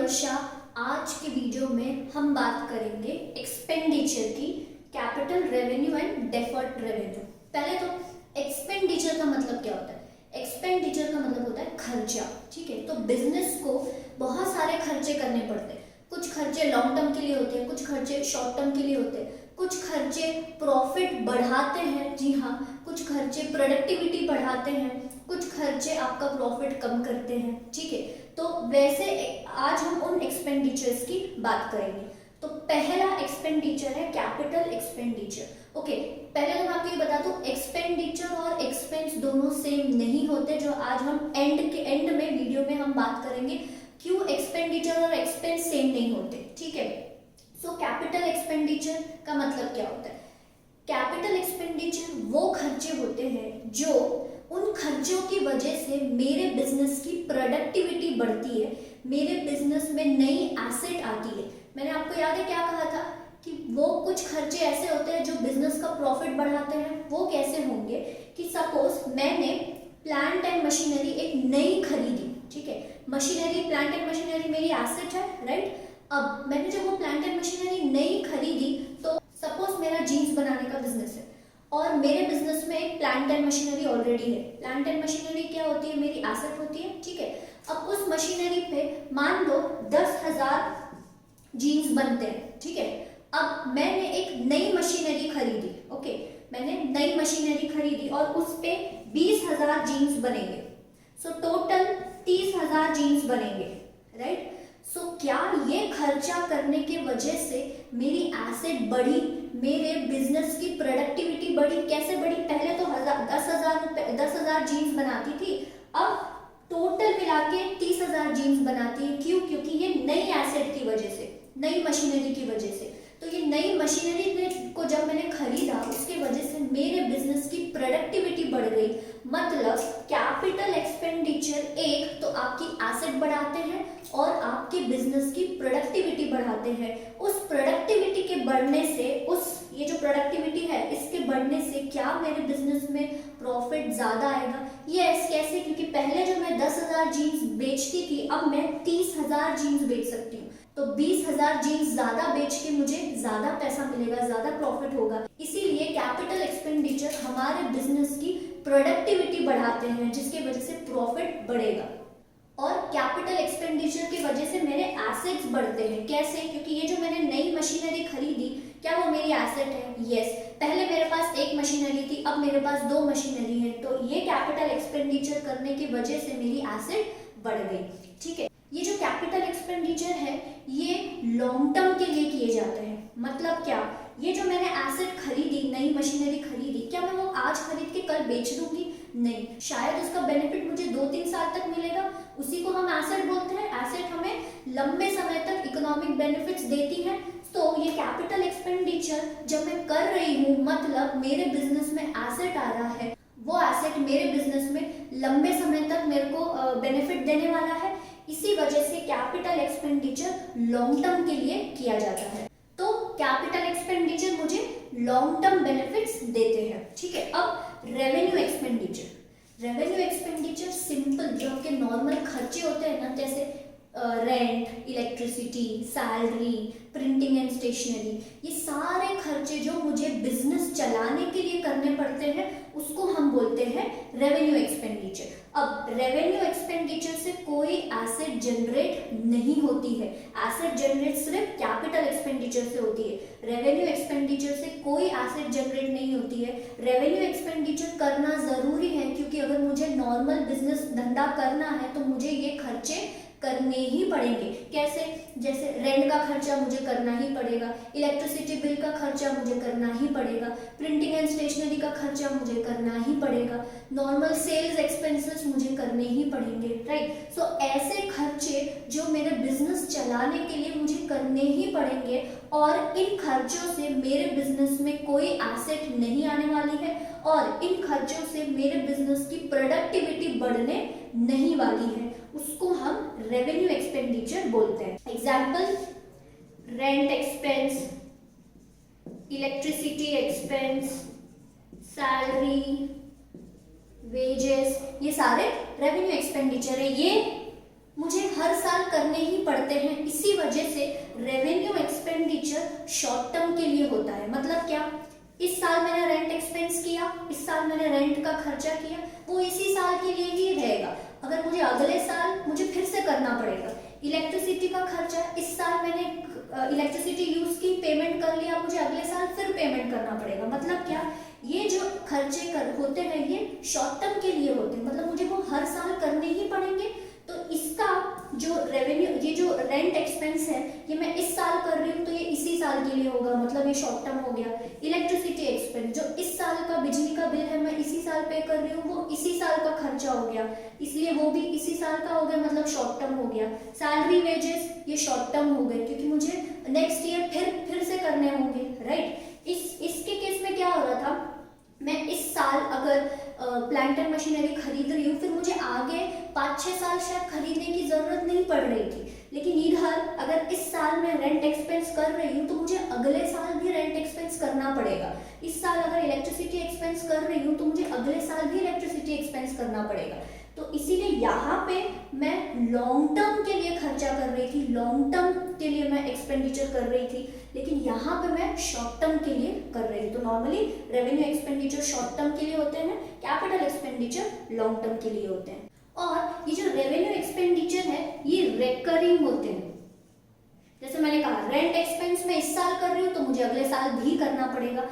वर्षा। आज के वीडियो में हम बात करेंगे एक्सपेंडिचर की, capital revenue and deferred revenue. पहले तो एक्सपेंडिचर का मतलब क्या होता है। एक्सपेंडिचर का मतलब होता है खर्चा। ठीक है, तो बिजनेस को बहुत सारे खर्चे करने पड़ते हैं। कुछ खर्चे लॉन्ग टर्म के लिए होते हैं, कुछ खर्चे शॉर्ट टर्म के लिए होते हैं, कुछ खर्चे प्रॉफिट बढ़ाते हैं, जी हाँ, कुछ खर्चे प्रोडक्टिविटी बढ़ाते हैं, कुछ खर्चे आपका प्रॉफिट कम करते हैं। ठीक है, तो वैसे आज हम उन एक्सपेंडिचर्स की बात करेंगे। तो पहला एक्सपेंडिचर है कैपिटल एक्सपेंडिचर। ओके, पहले तो मैं आपको ये बता दूं, एक्सपेंडिचर और एक्सपेंस दोनों सेम नहीं होते, जो आज हम एंड में वीडियो में हम बात करेंगे क्यों एक्सपेंडिचर और एक्सपेंस सेम नहीं होते। ठीक है, सो कैपिटल एक्सपेंडिचर का मतलब क्या होता है। कैपिटल एक्सपेंडिचर वो खर्चे होते हैं जो उन खर्चों की वजह से मेरे बिजनेस की प्रोडक्टिविटी बढ़ती है, मेरे बिजनेस में नई एसेट आती है। मैंने आपको याद है क्या कहा था कि वो कुछ खर्चे ऐसे होते हैं जो बिजनेस का प्रॉफिट बढ़ाते हैं। वो कैसे होंगे कि सपोज मैंने प्लांट एंड मशीनरी एक नई खरीदी। ठीक है, मशीनरी, प्लांट एंड मशीनरी मेरी एसेट है, राइट। अब मैंने जब वो प्लांट एंड मशीनरी नई खरीदी, तो सपोज मेरा जीन्स बनाने का बिजनेस है और मेरे बिजनेस में एक प्लांट एंड मशीनरी ऑलरेडी है। प्लांट एंड मशीनरी क्या होती है, मेरी एसेट होती है। ठीक है, अब उस मशीनरी पे मान लो 10,000 जीन्स बनते हैं। ठीक है, अब मैंने एक नई मशीनरी खरीदी। ओके, मैंने नई मशीनरी खरीदी और उस पे 20,000 जीन्स बनेंगे। सो टोटल 30,000 जीन्स बनेंगे, राइट। सो क्या ये खर्चा करने के वजह से मेरी एसेट बढ़ी, मेरे बिजनेस की प्रोडक्टिविटी बढ़ी? कैसे बढ़ी? पहले तो 10,000 जीन्स बनाती थी, अब टोटल मिला के 30,000 जीन्स बनाती है। क्यों? क्योंकि ये नई एसेट की वजह से, नई मशीनरी की वजह से। तो ये नई मशीनरी को जब मैंने खरीदा, उसके वजह से मेरे बिजनेस की प्रोडक्टिविटी बढ़ गई। मतलब कैपिटल एक्सपेंडिचर एक तो आपकी एसेट बढ़ाते हैं और आपके बिजनेस की प्रोडक्टिविटी बढ़ाते हैं। उस प्रोडक्टिविटी के बढ़ने से, ये जो प्रोडक्टिविटी है इसके बढ़ने से क्या मेरे बिजनेस में प्रॉफिट ज्यादा आएगा। यस, कैसे? क्योंकि पहले जो मैं 10,000 जीन्स बेचती थी, अब मैं 30,000 जीन्स बेच सकती हूँ। तो 20,000 जीन्स ज्यादा बेच के मुझे ज्यादा पैसा मिलेगा, ज्यादा प्रॉफिट होगा। इसीलिए कैपिटल एक्सपेंडिचर हमारे बिजनेस की प्रोडक्टिविटी बढ़ाते हैं, जिसकी वजह से प्रॉफिट बढ़ेगा। और कैपिटल एक्सपेंडिचर की वजह से मेरे एसेट्स बढ़ते हैं। कैसे? क्योंकि ये जो मैंने नई मशीनरी खरीदी, क्या वो मेरी एसेट है? यस, पहले मेरे पास एक मशीनरी थी, अब मेरे पास 2 मशीनरी है। तो ये कैपिटल एक्सपेंडिचर करने की वजह से मेरी एसेट बढ़ गई। ठीक है, ये जो कैपिटल एक्सपेंडिचर है ये लॉन्ग टर्म के लिए किए जाते हैं। मतलब क्या? ये जो मैंने एसेट खरीदी, नई मशीनरी खरीदी, क्या मैं वो आज खरीद के कल बेच दूंगी? नहीं, शायद उसका बेनिफिट मुझे 2-3 साल तक मिलेगा। उसी को हम एसेट बोलते हैं। एसेट हमें लंबे समय तक इकोनॉमिक बेनिफिट्स देती है। तो ये कैपिटल एक्सपेंडिचर जब मैं कर रही हूँ, मतलब मेरे बिजनेस में एसेट आ रहा है, वो एसेट मेरे बिजनेस में लंबे समय तक मेरे को बेनिफिट देने वाला है। इसी वजह से कैपिटल एक्सपेंडिचर लॉन्ग टर्म के लिए किया जाता है। तो कैपिटल एक्सपेंडिचर मुझे लॉन्ग टर्म बेनिफिट्स देते हैं। ठीक है, अब revenue expenditure. Revenue expenditure simple जो आपके नॉर्मल खर्चे होते हैं ना, जैसे rent, electricity, salary, printing and stationery, ये सारे खर्चे जो मुझे बिजनेस चलाने के लिए करने पड़ते हैं, उसको हम बोलते हैं रेवेन्यू एक्सपेंडिचर। अब रेवेन्यू एक्सपेंडिचर से कोई एसेट जनरेट नहीं होती है। एसेट जनरेट सिर्फ कैपिटल एक्सपेंडिचर से होती है। रेवेन्यू एक्सपेंडिचर से कोई एसेट जनरेट नहीं होती है। रेवेन्यू एक्सपेंडिचर करना जरूरी है, क्योंकि अगर मुझे नॉर्मल बिजनेस धंधा करना है तो मुझे ये खर्चे करने ही पड़ेंगे। कैसे? जैसे रेंट का खर्चा मुझे करना ही पड़ेगा, इलेक्ट्रिसिटी बिल का खर्चा मुझे करना ही पड़ेगा, प्रिंटिंग एंड स्टेशनरी का खर्चा मुझे करना ही पड़ेगा, नॉर्मल सेल्स एक्सपेंसेस मुझे करने ही पड़ेंगे, राइट। सो ऐसे खर्चे जो मेरे बिजनेस चलाने के लिए मुझे करने ही पड़ेंगे, और इन खर्चों से मेरे बिजनेस में कोई एसेट नहीं आने वाली है, और इन खर्चों से मेरे बिजनेस की प्रोडक्टिविटी बढ़ने नहीं वाली है। उसको हम रेवेन्यू एक्सपेंडिचर बोलते हैं। Example, rent expense, electricity expense, salary, wages, ये सारे रेवेन्यू एक्सपेंडिचर है। ये मुझे हर साल करने ही पड़ते पढ़ते हैं, इसी वजह से रेवेन्यू एक्सपेंडिचर शॉर्ट टर्म के लिए होता है। मतलब क्या, इस साल मैंने रेंट एक्सपेंस किया, इस साल मैंने रेंट का खर्चा किया, वो इसी साल के लिए ही रहेगा। अगर मुझे अगले साल मुझे फिर से करना पड़ेगा, इलेक्ट्रिसिटी का खर्चा इस साल मैंने इलेक्ट्रिसिटी यूज की, पेमेंट कर लिया, मुझे अगले साल फिर पेमेंट करना पड़ेगा। मतलब क्या, ये जो खर्चे होते हैं ये शॉर्ट टर्म के लिए होते हैं, मतलब मुझे वो हर साल करने ही पड़ेंगे। तो इसका जो रेवेन्यू, ये जो रेंट एक्सपेंस है, ये मैं इस साल कर रही हूँ तो ये इसी साल के लिए होगा, मतलब ये शॉर्ट टर्म हो गया। इलेक्ट्रिसिटी एक्सपेंस, जो इस साल का बिजली का बिल है मैं इसी साल पे कर रही हूँ, वो इसी साल का खर्चा हो गया, इसलिए वो भी इसी साल का हो गया, मतलब शॉर्ट टर्म हो गया। सैलरी वेजेस ये शॉर्ट टर्म हो गए, क्योंकि मुझे नेक्स्ट ईयर फिर से करने होंगे, राइट। इसके केस में क्या हो रहा था, मैं इस साल अगर प्लांट एंड मशीनरी खरीद रही हूँ, फिर मुझे आगे 5-6 साल शायद खरीदने की जरूरत नहीं पड़ रही थी, लेकिन इधर अगर इस साल मैं रेंट एक्सपेंस कर रही हूँ तो मुझे अगले साल भी रेंट एक्सपेंस करना पड़ेगा। इस साल अगर इलेक्ट्रिसिटी एक्सपेंस कर रही हूँ तो मुझे अगले साल भी इलेक्ट्रिसिटी एक्सपेंस करना पड़ेगा। तो इसीलिए यहाँ पे मैं लॉन्ग टर्म के लिए खर्चा कर रही थी, लॉन्ग टर्म के लिए मैं एक्सपेंडिचर कर रही थी, लेकिन यहाँ पे मैं शॉर्ट टर्म के लिए कर रही हूँ। तो normally revenue expenditure short term के लिए होते हैं, कैपिटल एक्सपेंडिचर लॉन्ग टर्म के लिए होते हैं। और ये जो रेवेन्यू एक्सपेंडिचर है ये रिकरिंग होते हैं। जैसे मैंने कहा, रेंट एक्सपेंस मैं इस साल कर रही हूँ तो मुझे अगले साल भी करना पड़ेगा,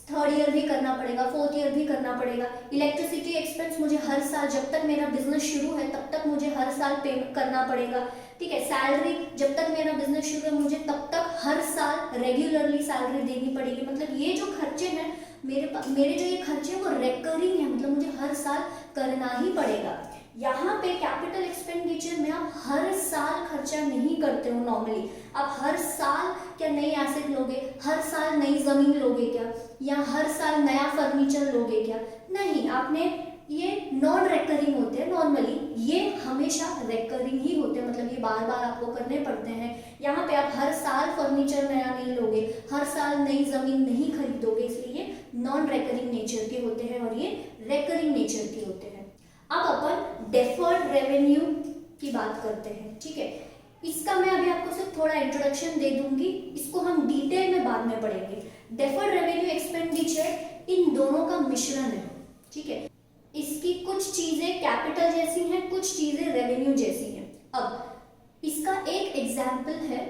थर्ड ईयर भी करना पड़ेगा, फोर्थ ईयर भी करना पड़ेगा। इलेक्ट्रिसिटी एक्सपेंस मुझे हर साल, जब तक मेरा बिजनेस शुरू है तब तक मुझे हर साल पेमेंट करना पड़ेगा, ठीक है। सैलरी, जब तक मेरा बिजनेस शुरू है मुझे तब तक हर साल रेगुलरली सैलरी देनी पड़ेगी। मतलब ये जो खर्चे हैं मेरे जो ये खर्चे हैं वो रिकरिंग है, मतलब मुझे हर साल करना ही पड़ेगा। यहाँ पे कैपिटल एक्सपेंडिचर में आप हर साल खर्चा नहीं करते हो नॉर्मली। आप हर साल क्या नई एसेट लोगे, हर साल नई जमीन लोगे क्या, या हर साल नया फर्नीचर लोगे क्या? नहीं, आपने ये नॉन रेकरिंग होते हैं नॉर्मली, ये हमेशा रेकरिंग ही होते हैं, मतलब ये बार बार आपको करने पड़ते हैं। यहाँ पे आप हर साल फर्नीचर नया नहीं लोगे, हर साल नई जमीन नहीं खरीदोगे, इसलिए ये नॉन रेकरिंग नेचर के होते हैं और ये रेकरिंग नेचर के होते हैं। अब अपन डेफर्ड रेवेन्यू की बात करते हैं, ठीक है। इसका मैं अभी आपको सिर्फ थोड़ा इंट्रोडक्शन दे दूंगी, इसको हम डिटेल में बाद में पढ़ेंगे। डेफर्ड रेवेन्यू एक्सपेंडिचर इन दोनों का मिश्रण है, ठीक है। इसकी कुछ चीजें कैपिटल जैसी हैं, कुछ चीजें रेवेन्यू जैसी हैं। अब इसका एक एग्जाम्पल है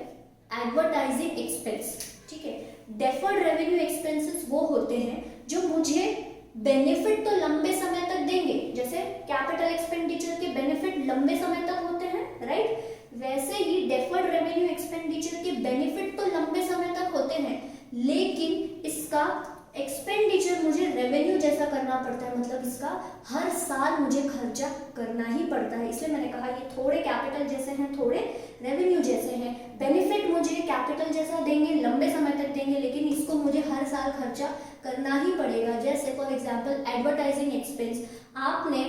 एडवर्टाइजिंग एक्सपेंस, ठीक है। डेफर्ड रेवेन्यू एक्सपेंसेस वो होते हैं जो मुझे बेनिफिट तो लंबे समय तक देंगे, जैसे कैपिटल एक्सपेंडिचर के बेनिफिट लंबे समय तक होते हैं, राइट। वैसे ही डेफर्ड रेवेन्यू एक्सपेंडिचर के बेनिफिट तो लंबे समय तक होते हैं, लेकिन इसका एक्सपेंडिचर मुझे रेवेन्यू जैसा करना पड़ता है, मतलब इसका हर साल मुझे खर्चा करना ही पड़ता है। इसलिए मैंने कहा ये थोड़े कैपिटल जैसे हैं, थोड़े रेवेन्यू जैसे हैं। बेनिफिट मुझे कैपिटल जैसा देंगे, लंबे समय तक देंगे, लेकिन इसको मुझे हर साल खर्चा करना ही पड़ेगा। जैसे फॉर एग्जाम्पल एडवर्टाइजिंग एक्सपेंस, आपने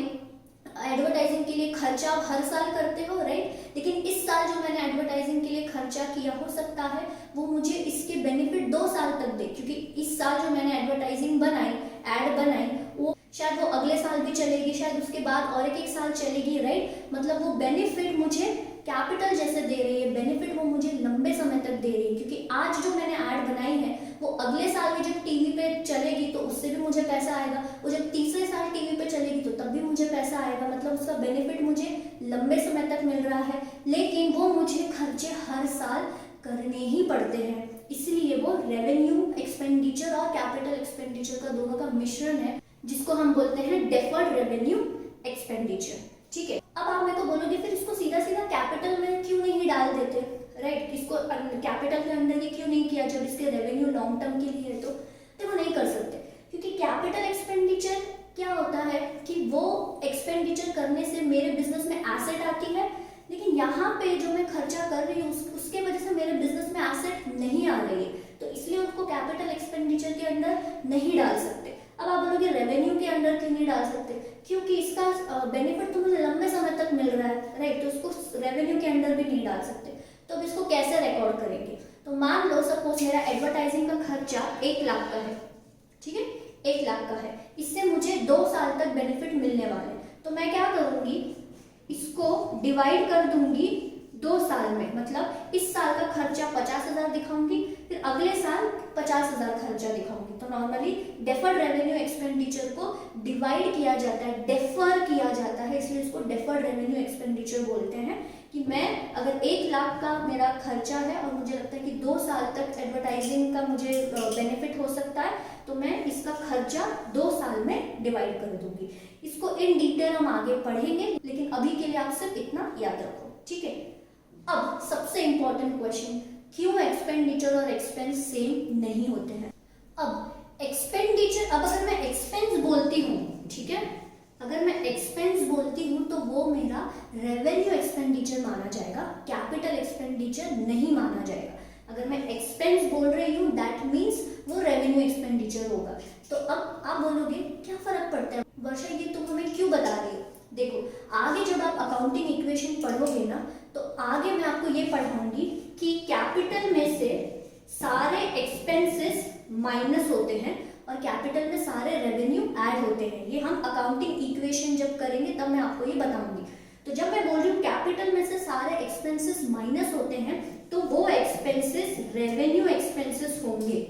एडवर्टाइजिंग के लिए खर्चा आप हर साल करते हो, राइट। लेकिन इस साल जो मैंने एडवर्टाइजिंग के लिए खर्चा किया, हो सकता है वो मुझे इसके बेनिफिट 2 साल तक दे, क्योंकि इस साल जो मैंने एडवर्टाइजिंग बनाई, एड बनाई, वो शायद वो अगले साल भी चलेगी, शायद उसके बाद और एक साल चलेगी, राइट। मतलब वो बेनिफिट मुझे कैपिटल जैसे दे रही है, बेनिफिट वो मुझे लंबे समय तक दे रही है, क्योंकि आज जो मैंने ऐड बनाई है वो अगले साल भी जब टीवी पे चलेगी तो उससे भी मुझे पैसा आएगा, वो जब तीसरे साल टीवी पे चलेगी तो तब भी मुझे पैसा आएगा। मतलब उसका बेनिफिट मुझे लंबे समय तक मिल रहा है, लेकिन वो मुझे खर्चे हर साल करने ही पड़ते हैं, इसलिए वो रेवेन्यू एक्सपेंडिचर और कैपिटल एक्सपेंडिचर का दोनों का मिश्रण है, जिसको हम बोलते हैं डेफर्ड रेवेन्यू एक्सपेंडिचर, ठीक है। अब आप मेरे को बोलोगे फिर इसको सीधा सीधा कैपिटल में क्यों नहीं डाल देते, राइट। इसको कैपिटल के अंदर ही क्यों नहीं किया जब इसके रेवेन्यू लॉन्ग टर्म के लिए है? तो वो नहीं कर सकते, क्योंकि कैपिटल एक्सपेंडिचर क्या होता है कि वो एक्सपेंडिचर करने से मेरे बिजनेस में एसेट आती है, लेकिन यहाँ पे जो मैं खर्चा कर रही हूँ उसके वजह से मेरे बिजनेस में एसेट नहीं आ रही है, तो इसलिए उसको कैपिटल एक्सपेंडिचर के अंदर नहीं डाल सकते। अब आप बोलोगे रेवेन्यू के अंदर क्यों नहीं डाल सकते? क्योंकि इसका बेनिफिट तो मुझे लंबे समय तक मिल रहा है, राइट, तो उसको रेवेन्यू के अंदर भी नहीं डाल सकते। तो अब इसको कैसे रिकॉर्ड करेंगे? तो मान लो सपोज मेरा एडवर्टाइजिंग का खर्चा 1 लाख का है, ठीक है, 1 लाख का है, इससे मुझे 2 साल तक बेनिफिट मिलने वाले, तो मैं क्या करूंगी, इसको डिवाइड कर दूंगी 2 साल में, मतलब खर्चा 50,000 दिखाऊंगी, फिर अगले साल 50,000 खर्चा दिखाऊंगी। तो नॉर्मली डेफर्ड रेवेन्यू एक्सपेंडिचर को डिवाइड किया जाता है, डेफर किया जाता है, इसलिए इसको डेफर्ड रेवेन्यू एक्सपेंडिचर बोलते हैं। कि मैं अगर 1 लाख का मेरा खर्चा है और मुझे लगता है कि 2 साल तक एडवर्टाइजिंग का मुझे बेनिफिट हो सकता है, तो मैं इसका खर्चा 2 साल में डिवाइड कर दूंगी। इसको इन डिटेल हम आगे पढ़ेंगे, लेकिन अभी के लिए आप सिर्फ इतना याद रखो, ठीक है। अब सबसे इंपॉर्टेंट क्वेश्चन, क्यों एक्सपेंडिचर और एक्सपेंस सेम नहीं होते हैं? अब एक्सपेंडिचर, अब अगर मैं एक्सपेंस बोलती हूँ, ठीक है, अगर मैं एक्सपेंस बोलती हूँ तो वो मेरा रेवेन्यू एक्सपेंडिचर माना जाएगा, कैपिटल एक्सपेंडिचर नहीं माना जाएगा। अगर मैं एक्सपेंस बोल रही हूँ दैट मीन्स वो रेवेन्यू एक्सपेंडिचर होगा। तो अब आप बोलोगे क्या फर्क पड़ता है वर्षा, ये तुम हमें क्यों बता रही हो? देखो, आगे जब आप अकाउंटिंग इक्वेशन पढ़ोगे ना, तो आगे मैं आपको ये पढ़ाऊंगी कि कैपिटल में से सारे एक्सपेंसेस माइनस होते हैं और कैपिटल में सारे रेवेन्यू ऐड होते हैं। ये हम अकाउंटिंग इक्वेशन जब करेंगे तब मैं आपको ये बताऊंगी। तो जब मैं बोल रही हूँ कैपिटल में से सारे एक्सपेंसेस माइनस होते हैं, तो वो एक्सपेंसेस रेवेन्यू एक्सपेंसेस होंगे।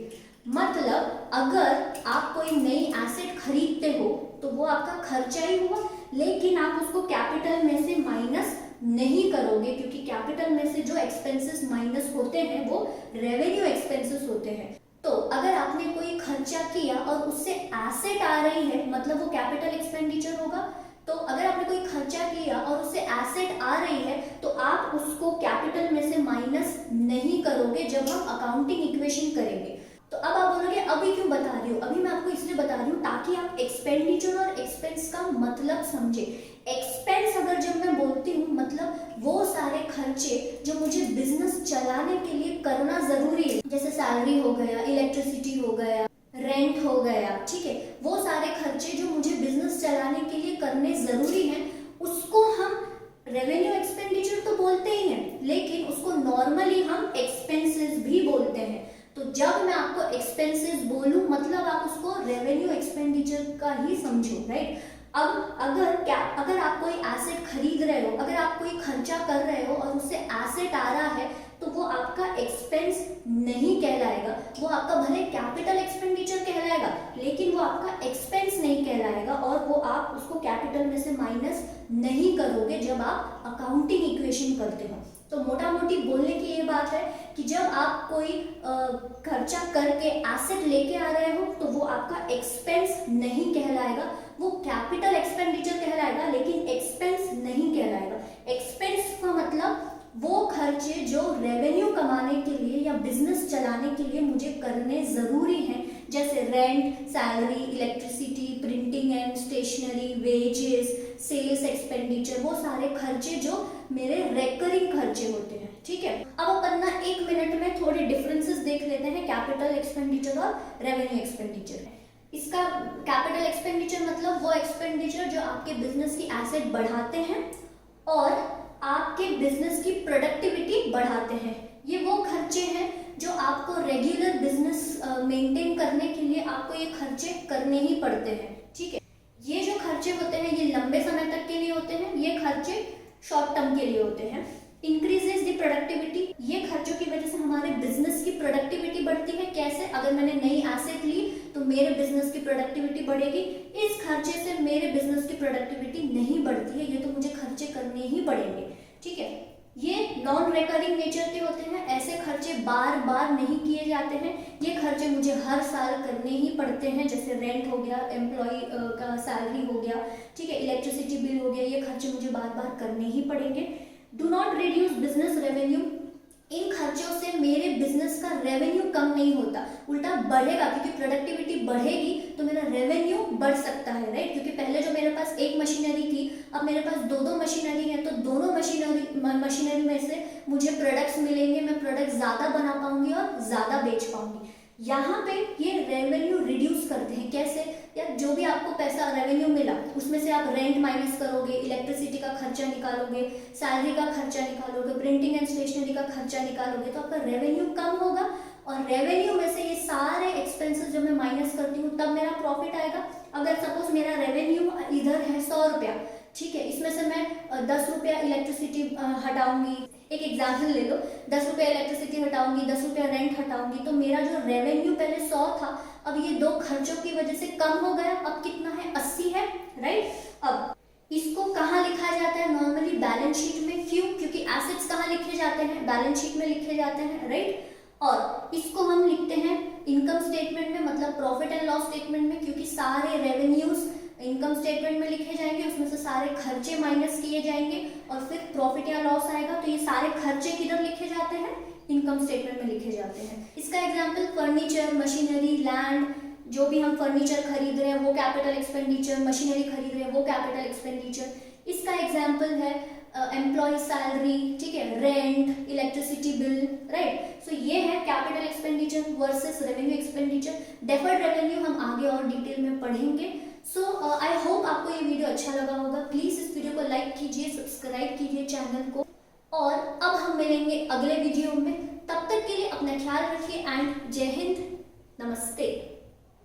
मतलब अगर आप कोई नई एसेट खरीदते हो तो वो आपका खर्चा ही हुआ, लेकिन आप उसको कैपिटल में से माइनस नहीं करोगे, क्योंकि कैपिटल में से जो एक्सपेंसेस माइनस होते हैं वो रेवेन्यू एक्सपेंसेस होते हैं। तो अगर आपने कोई खर्चा किया और उससे एसेट आ रही है, मतलब वो कैपिटल एक्सपेंडिचर होगा। तो अगर आपने कोई खर्चा किया और उससे एसेट आ रही है, तो आप उसको कैपिटल में से माइनस नहीं करोगे जब हम अकाउंटिंग इक्वेशन करेंगे। तो अब आप बोलोगे अभी क्यों बता रही हो? अभी मैं आपको इसलिए बता रही हूँ ताकि आप एक्सपेंडिचर और एक्सपेंस का मतलब समझे। एक्सपेंस अगर जब मैं बोलती हूँ, मतलब वो सारे खर्चे जो मुझे बिजनेस चलाने के लिए करना जरूरी है, जैसे सैलरी हो गया, इलेक्ट्रिसिटी हो गया, रेंट हो गया, ठीक है, वो सारे खर्चे जो मुझे बिजनेस चलाने के लिए करने जरूरी हैं, उसको हम रेवेन्यू एक्सपेंडिचर तो बोलते ही हैं, लेकिन उसको नॉर्मली हम एक्सपेंसेस भी बोलते हैं। तो जब मैं आपको एक्सपेंसेस बोलूं, मतलब आप उसको रेवेन्यू एक्सपेंडिचर का ही समझो, राइट। अब अगर आप कोई एसेट खरीद रहे हो, अगर आप कोई खर्चा कर रहे हो और उससे एसेट आ रहा है, तो वो आपका एक्सपेंस नहीं कहलाएगा, वो आपका भले कैपिटल एक्सपेंडिचर कहलाएगा, लेकिन वो आपका एक्सपेंस नहीं कहलाएगा, और वो आप उसको कैपिटल में से माइनस नहीं करोगे जब आप अकाउंटिंग इक्वेशन करते हो। तो मोटा मोटी बोलने की ये बात है कि जब आप कोई खर्चा करके एसेट लेके आ रहे हो, तो वो आपका एक्सपेंस नहीं कहलाएगा, वो कैपिटल एक्सपेंडिचर कहलाएगा, लेकिन एक्सपेंस नहीं कहलाएगा। एक्सपेंस का मतलब वो खर्चे जो रेवेन्यू कमाने के लिए या बिजनेस चलाने के लिए मुझे करने जरूरी हैं, जैसे rent, salary, electricity, printing and stationery, wages, sales expenditure, वो सारे खर्चे जो मेरे रेकरिंग खर्चे होते हैं, ठीक है। अब अपन ना 1 मिनट में थोड़े डिफरेंसेस देख लेते हैं कैपिटल एक्सपेंडिचर और रेवेन्यू एक्सपेंडिचर। इसका कैपिटल एक्सपेंडिचर मतलब वो एक्सपेंडिचर जो आपके बिजनेस की एसेट बढ़ाते हैं और आपके बिजनेस की प्रोडक्टिविटी बढ़ाते हैं। ये वो खर्चे हैं जो आपको रेगुलर बिजनेस मेंटेन करने के लिए आपको ये खर्चे करने ही पड़ते हैं, ठीक है। ये जो खर्चे होते हैं ये लंबे समय तक के लिए होते हैं, ये खर्चे शॉर्ट टर्म के लिए होते हैं। इंक्रीजेस द प्रोडक्टिविटी, ये खर्चों की वजह से हमारे बिजनेस की प्रोडक्टिविटी बढ़ती है। कैसे? अगर मैंने नई एसेट ली तो मेरे बिजनेस की प्रोडक्टिविटी बढ़ेगी, इस खर्चे से मेरे बिजनेस की प्रोडक्टिविटी नहीं बढ़ती है, ये तो मुझे खर्चे करने ही पड़ेंगे, ठीक है। ये नॉन रिकरिंग नेचर के होते हैं, ऐसे खर्चे बार बार नहीं किए जाते हैं, ये खर्चे मुझे हर साल करने ही पड़ते हैं, जैसे रेंट हो गया, एम्प्लॉय का सैलरी हो गया, ठीक है, इलेक्ट्रिसिटी बिल हो गया, ये खर्चे मुझे बार बार करने ही पड़ेंगे। Do not reduce business revenue, इन खर्चों से मेरे बिजनेस का रेवेन्यू कम नहीं होता, उल्टा बढ़ेगा, क्योंकि प्रोडक्टिविटी बढ़ेगी तो मेरा रेवेन्यू बढ़ सकता है, राइट। क्योंकि पहले जो मेरे पास एक मशीनरी थी, अब मेरे पास दो मशीनरी है, तो दोनों मशीनरी में से मुझे प्रोडक्ट्स मिलेंगे, मैं प्रोडक्ट ज्यादा बना पाऊंगी और ज्यादा बेच पाऊंगी। यहाँ पे ये रेवेन्यू रिड्यूस करते हैं। कैसे? या जो भी आपको पैसा रेवेन्यू मिला उसमें से आप रेंट माइनस करोगे, इलेक्ट्रिसिटी का खर्चा निकालोगे, सैलरी का खर्चा निकालोगे, प्रिंटिंग एंड स्टेशनरी का खर्चा निकालोगे, तो आपका रेवेन्यू कम होगा, और रेवेन्यू में से ये सारे एक्सपेंसेस जब मैं माइनस करती हूँ तब मेरा प्रॉफिट आएगा। अगर सपोज मेरा रेवेन्यू इधर है 100 रुपया, ठीक है, इसमें से मैं 10 रुपया इलेक्ट्रिसिटी हटाऊंगी, एक एग्जाम्पल ले लो, 10 रुपये इलेक्ट्रिसिटी हटाऊंगी, 10 रुपये रेंट हटाऊंगी, तो मेरा जो रेवेन्यू पहले 100 था, अब ये 2 खर्चों की वजह से कम हो गया, अब कितना है, 80 है, राइट। अब इसको कहाँ लिखा जाता है नॉर्मली, बैलेंस शीट में। क्यों? क्योंकि एसेट्स कहाँ लिखे जाते हैं, बैलेंस शीट में लिखे जाते हैं, राइट। और इसको हम लिखते हैं इनकम स्टेटमेंट में, मतलब प्रॉफिट एंड लॉस स्टेटमेंट में, क्योंकि सारे रेवेन्यूज इनकम स्टेटमेंट में लिखे जाएंगे, उसमें से सारे खर्चे माइनस किए जाएंगे और फिर प्रॉफिट या लॉस आएगा, तो ये सारे खर्चे किधर लिखे जाते हैं, इनकम स्टेटमेंट में लिखे जाते हैं। इसका एग्जांपल फर्नीचर, मशीनरी, लैंड, जो भी हम फर्नीचर खरीद रहे हैं वो कैपिटल एक्सपेंडिचर, मशीनरी खरीद रहे हैं वो कैपिटल एक्सपेंडिचर। इसका एग्जांपल है एम्प्लॉय सैलरी, ठीक है, रेंट, इलेक्ट्रिसिटी बिल, राइट। सो ये है capital expenditure versus revenue expenditure. Deferred revenue हम आगे और डिटेल में पढ़ेंगे। सो आई होप आपको ये वीडियो अच्छा लगा होगा। प्लीज इस वीडियो को लाइक कीजिए, सब्सक्राइब कीजिए चैनल को, और अब हम मिलेंगे अगले वीडियो में। तब तक के लिए अपना ख्याल रखिए एंड जय हिंद, नमस्ते।